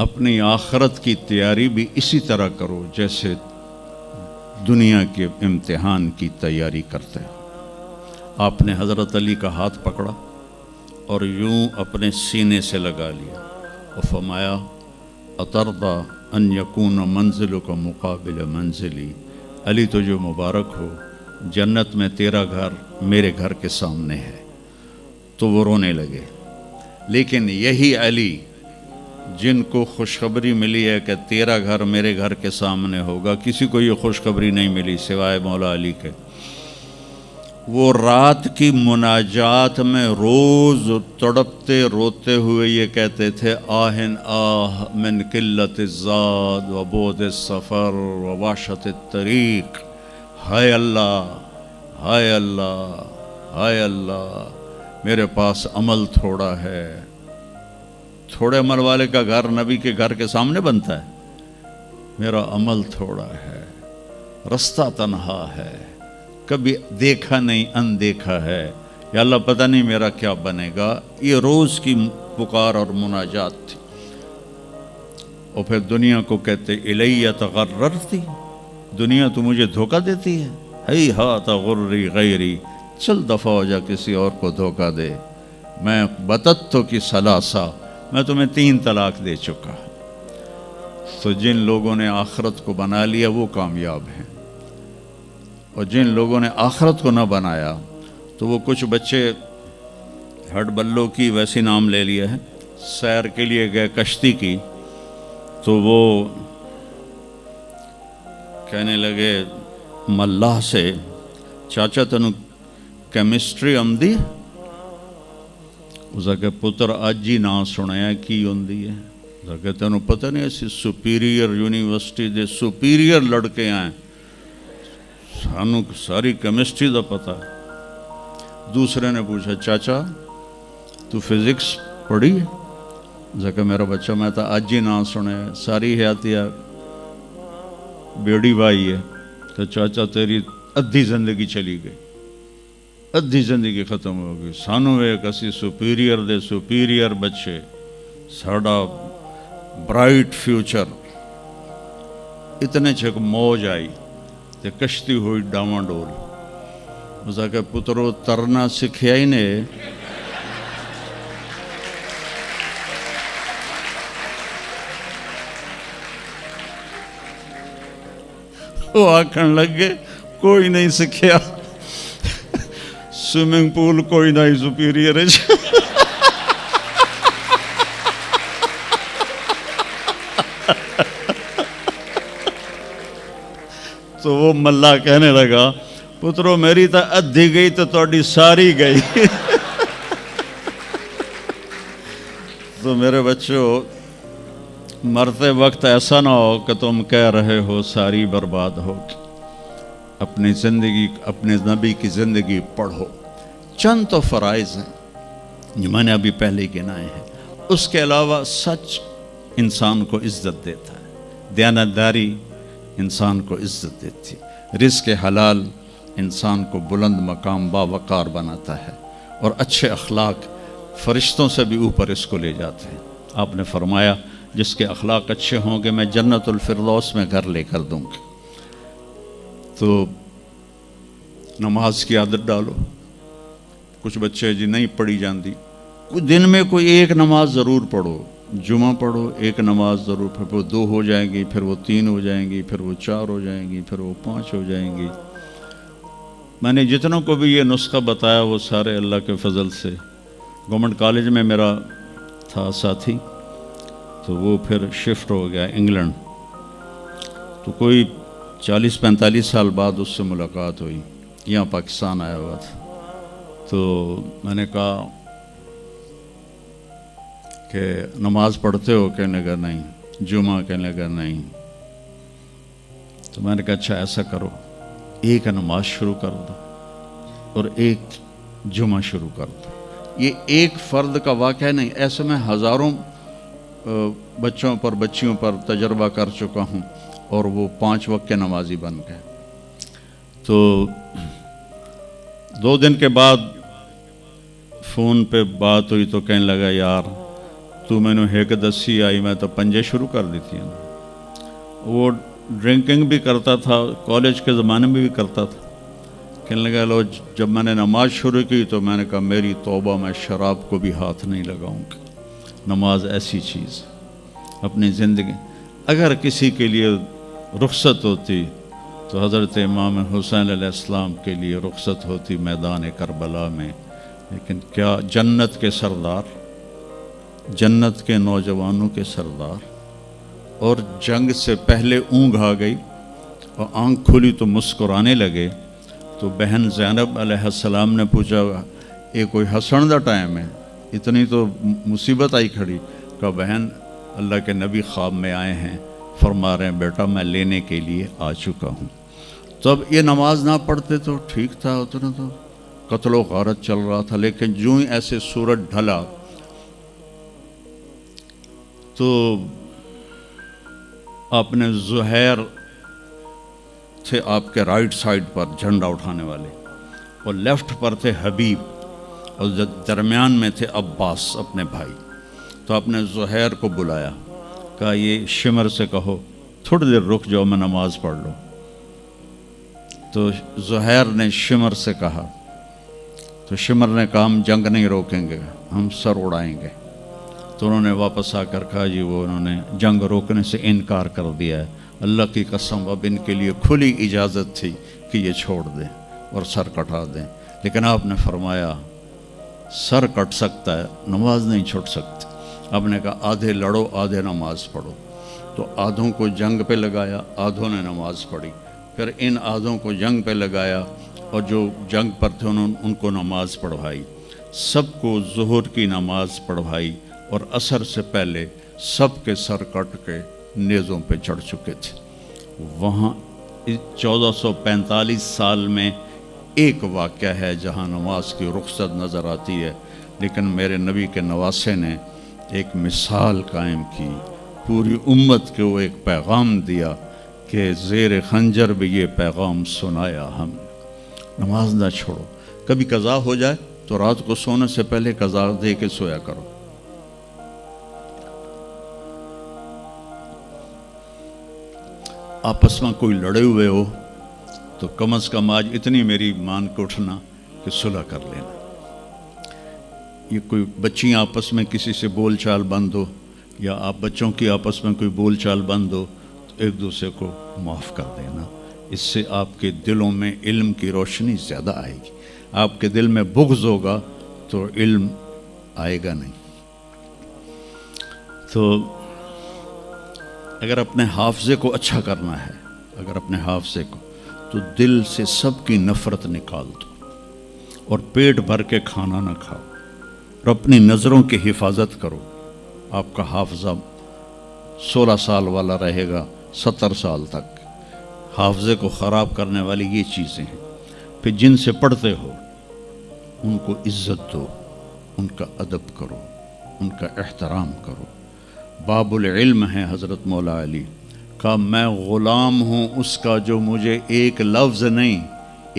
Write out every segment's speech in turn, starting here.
اپنی آخرت کی تیاری بھی اسی طرح کرو جیسے دنیا کے امتحان کی تیاری کرتے ہو۔ آپ نے حضرت علی کا ہاتھ پکڑا اور یوں اپنے سینے سے لگا لیا اور فرمایا اترضی ان یکون منزلک مقابل منزلی، علی تجھے مبارک ہو، جنت میں تیرا گھر میرے گھر کے سامنے ہے۔ تو وہ رونے لگے۔ لیکن یہی علی جن کو خوشخبری ملی ہے کہ تیرا گھر میرے گھر کے سامنے ہوگا، کسی کو یہ خوشخبری نہیں ملی سوائے مولا علی کے، وہ رات کی مناجات میں روز تڑپتے روتے ہوئے یہ کہتے تھے آہن آہ من قلت الزاد و بعد السفر و وحشت الطریق، ہائے اللہ ہائے اللہ ہائے اللہ، میرے پاس عمل تھوڑا ہے۔ تھوڑے عمل والے کا گھر نبی کے گھر کے سامنے بنتا ہے؟ میرا عمل تھوڑا ہے، رستہ تنہا ہے، کبھی دیکھا نہیں اندیکھا ہے، یا اللہ پتہ نہیں میرا کیا بنے گا۔ یہ روز کی پکار اور مناجات تھی۔ اور پھر دنیا کو کہتے الیہ تغررتی، دنیا تو مجھے دھوکہ دیتی ہے، ہی ہاتھ غری غیری، چل دفعہ ہو جا کسی اور کو دھوکہ دے، میں بتتو کی ثلاثہ، میں تمہیں 3 طلاق دے چکا۔ تو جن لوگوں نے آخرت کو بنا لیا وہ کامیاب ہیں، اور جن لوگوں نے آخرت کو نہ بنایا تو وہ کچھ بچے ہڈ بلوں کی ویسی نام لے لیا ہے، سیر کے لیے گئے کشتی کی، تو وہ کہنے لگے ملاح سے چاچا تنو کیمسٹری آمدی؟ اس کہ پتر اج ہی نہ سنیا کی ہوندی ہے؟ اس کہ تینوں پتہ نہیں ایسی سپیریئر یونیورسٹی دے سپیریئر لڑکے آئیں، سانو ساری کیمسٹری دا پتہ ہے۔ دوسرے نے پوچھا چاچا تو فزکس پڑھی ہے؟ اس کہ میرا بچہ میں تو اج ہی نہ سنے، ساری حیاتیہ بیڑی بائی ہے۔ تو چاچا تیری ادھی زندگی چلی گئی، ادھی زندگی ختم ہو گئی، سانو ایک اسی سپیریئر دے سپیریئر بچے، ساڑا برائٹ فیوچر۔ اتنے چھک موج آئی تے کشتی ہوئی ڈاواں ڈول۔ اس کہ پترو ترنا سکھیا ہی نے، وہ آکھن لگے کوئی نہیں سکھیا، سوئمنگ پول کوئی نہیں سپیریئر ہے۔ تو وہ ملا کہنے لگا پترو میری تو ادھی گئی تو تہاڈی ساری گئی۔ تو میرے بچوں مرتے وقت ایسا نہ ہو کہ تم کہہ رہے ہو ساری برباد ہوگی۔ اپنی زندگی، اپنے نبی کی زندگی پڑھو۔ چند تو فرائض ہیں جو میں نے ابھی پہلے گنائے ہیں، اس کے علاوہ سچ انسان کو عزت دیتا ہے، دیانتداری انسان کو عزت دیتی ہے، رزق حلال انسان کو بلند مقام باوقار بناتا ہے، اور اچھے اخلاق فرشتوں سے بھی اوپر اس کو لے جاتے ہیں۔ آپ نے فرمایا جس کے اخلاق اچھے ہوں گے میں جنت الفردوس میں گھر لے کر دوں گی۔ تو نماز کی عادت ڈالو۔ کچھ بچے جی نہیں پڑھی جاندی، کوئی دن میں کوئی ایک نماز ضرور پڑھو، جمعہ پڑھو، ایک نماز ضرور، پھر وہ 2 ہو جائیں گی، پھر وہ 3 ہو جائیں گی، پھر وہ 4 ہو جائیں گی، پھر وہ 5 ہو جائیں گی۔ میں نے جتنوں کو بھی یہ نسخہ بتایا وہ سارے اللہ کے فضل سے، گورنمنٹ کالج میں میرا تھا ساتھی، تو وہ پھر شفٹ ہو گیا انگلینڈ، تو کوئی 40-45 سال بعد اس سے ملاقات ہوئی، یہاں پاکستان آیا ہوا تھا۔ تو میں نے کہا کہ نماز پڑھتے ہو؟ کہنے لگا نہیں۔ جمعہ؟ کہنے لگا نہیں۔ تو میں نے کہا اچھا ایسا کرو، ایک نماز شروع کر دو اور ایک جمعہ شروع کر دو۔ یہ ایک فرد کا واقعہ نہیں، ایسے میں ہزاروں بچوں پر بچیوں پر تجربہ کر چکا ہوں، اور وہ 5 وقت کے نمازی بن گئے۔ تو 2 دن کے بعد فون پہ بات ہوئی تو کہنے لگا یار تو مینو ایک دسی آئی میں تو پنجے شروع کر دی تھی. وہ ڈرنکنگ بھی کرتا تھا, کالج کے زمانے میں بھی کرتا تھا. کہنے لگا لو جب میں نے نماز شروع کی تو میں نے کہا میری توبہ, میں شراب کو بھی ہاتھ نہیں لگاؤں گا. نماز ایسی چیز اپنی زندگی. اگر کسی کے لیے رخصت ہوتی تو حضرت امام حسین علیہ السلام کے لیے رخصت ہوتی میدان کربلا میں. لیکن کیا جنت کے سردار, جنت کے نوجوانوں کے سردار, اور جنگ سے پہلے اونگ آ گئی اور آنکھ کھلی تو مسکرانے لگے. تو بہن زینب علیہ السلام نے پوچھا یہ کوئی ہنسن دا ٹائم ہے, اتنی تو مصیبت آئی کھڑی. کہا بہن اللہ کے نبی خواب میں آئے ہیں, فرما رہے ہیں بیٹا میں لینے کے لیے آ چکا ہوں. تو اب یہ نماز نہ پڑھتے تو ٹھیک تھا, اتنا تو قتل و غارت چل رہا تھا. لیکن جو ہی ایسے سورج ڈھلا تو آپ نے زہیر تھے آپ کے رائٹ سائڈ پر جھنڈا اٹھانے والے, اور لیفٹ پر تھے حبیب, اور درمیان میں تھے عباس اپنے بھائی. تو آپ نے زہیر کو بلایا, کہا یہ شمر سے کہو تھوڑی دیر رک جاؤ میں نماز پڑھ لوں. تو زہیر نے شمر سے کہا, تو شمر نے کہا ہم جنگ نہیں روکیں گے, ہم سر اڑائیں گے. تو انہوں نے واپس آ کر کہا جی وہ انہوں نے جنگ روکنے سے انکار کر دیا ہے, اللہ کی قسم اب ان کے لیے کھلی اجازت تھی کہ یہ چھوڑ دیں اور سر کٹا دیں. لیکن آپ نے فرمایا سر کٹ سکتا ہے, نماز نہیں چھوٹ سکتی. آپ نے کہا آدھے لڑو آدھے نماز پڑھو. تو آدھوں کو جنگ پہ لگایا, آدھوں نے نماز پڑھی. پھر ان آدھوں کو جنگ پہ لگایا اور جو جنگ پر تھے ان کو نماز پڑھوائی. سب کو ظہر کی نماز پڑھوائی, اور عصر سے پہلے سب کے سر کٹ کے نیزوں پہ چڑھ چکے تھے. وہاں 1445 سال میں ایک واقعہ ہے جہاں نماز کی رخصت نظر آتی ہے. لیکن میرے نبی کے نواسے نے ایک مثال قائم کی, پوری امت کو ایک پیغام دیا کہ زیر خنجر بھی یہ پیغام سنایا ہم, نماز نہ چھوڑو. کبھی قضا ہو جائے تو رات کو سونے سے پہلے قضا دے کے سویا کرو. آپس میں کوئی لڑے ہوئے ہو تو کم از کم آج اتنی میری مان کے اٹھنا کہ صلح کر لینا. یہ کوئی بچیاں آپس میں کسی سے بول چال بند ہو, یا آپ بچوں کی آپس میں کوئی بول چال بند ہو, تو ایک دوسرے کو معاف کر دینا. اس سے آپ کے دلوں میں علم کی روشنی زیادہ آئے گی. آپ کے دل میں بغض ہوگا تو علم آئے گا نہیں. تو اگر اپنے حافظے کو اچھا کرنا ہے, اگر اپنے حافظے کو, تو دل سے سب کی نفرت نکال دو, اور پیٹ بھر کے کھانا نہ کھاؤ, اور اپنی نظروں کی حفاظت کرو. آپ کا حافظہ 16 سال والا رہے گا 70 سال تک. حافظے کو خراب کرنے والی یہ چیزیں ہیں. پھر جن سے پڑھتے ہو ان کو عزت دو, ان کا ادب کرو, ان کا احترام کرو. باب العلم ہے حضرت مولا علی کا, میں غلام ہوں اس کا جو مجھے ایک لفظ نہیں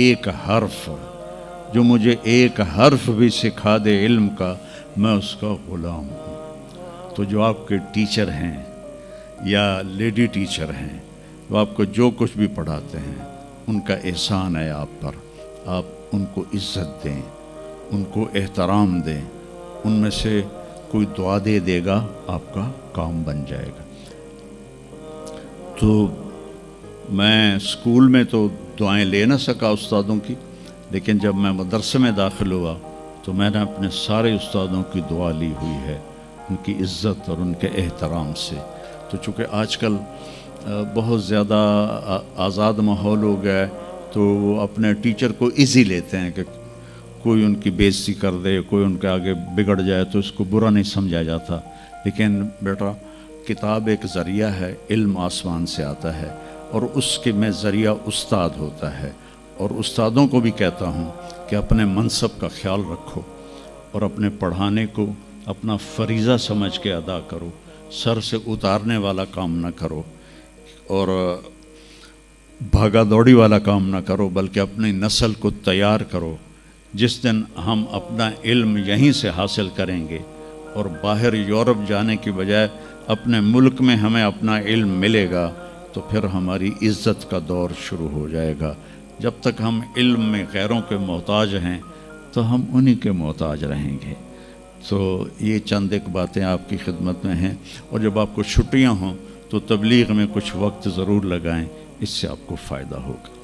ایک حرف, جو مجھے ایک حرف بھی سکھا دے علم کا, میں اس کا غلام ہوں. تو جو آپ کے ٹیچر ہیں یا لیڈی ٹیچر ہیں, وہ آپ کو جو کچھ بھی پڑھاتے ہیں, ان کا احسان ہے آپ پر. آپ ان کو عزت دیں, ان کو احترام دیں. ان میں سے کوئی دعا دے دے گا, آپ کا کام بن جائے گا. تو میں اسکول میں تو دعائیں لے نہ سکا استادوں کی, لیکن جب میں مدرسے میں داخل ہوا تو میں نے اپنے سارے استادوں کی دعا لی ہوئی ہے, ان کی عزت اور ان کے احترام سے. تو چونکہ آج کل بہت زیادہ آزاد ماحول ہو گیا ہے, تو وہ اپنے ٹیچر کو ایزی لیتے ہیں کہ کوئی ان کی بے عزتی کر دے, کوئی ان کے آگے بگڑ جائے تو اس کو برا نہیں سمجھا جاتا. لیکن بیٹا کتاب ایک ذریعہ ہے, علم آسمان سے آتا ہے, اور اس کے میں ذریعہ استاد ہوتا ہے. اور استادوں کو بھی کہتا ہوں کہ اپنے منصب کا خیال رکھو, اور اپنے پڑھانے کو اپنا فریضہ سمجھ کے ادا کرو. سر سے اتارنے والا کام نہ کرو, اور بھاگا دوڑی والا کام نہ کرو, بلکہ اپنی نسل کو تیار کرو. جس دن ہم اپنا علم یہیں سے حاصل کریں گے, اور باہر یورپ جانے کی بجائے اپنے ملک میں ہمیں اپنا علم ملے گا تو پھر ہماری عزت کا دور شروع ہو جائے گا۔ جب تک ہم علم میں غیروں کے محتاج ہیں تو ہم انہی کے محتاج رہیں گے۔ تو یہ چند ایک باتیں آپ کی خدمت میں ہیں، اور جب آپ کو چھٹیاں ہوں تو تبلیغ میں کچھ وقت ضرور لگائیں، اس سے آپ کو فائدہ ہوگا۔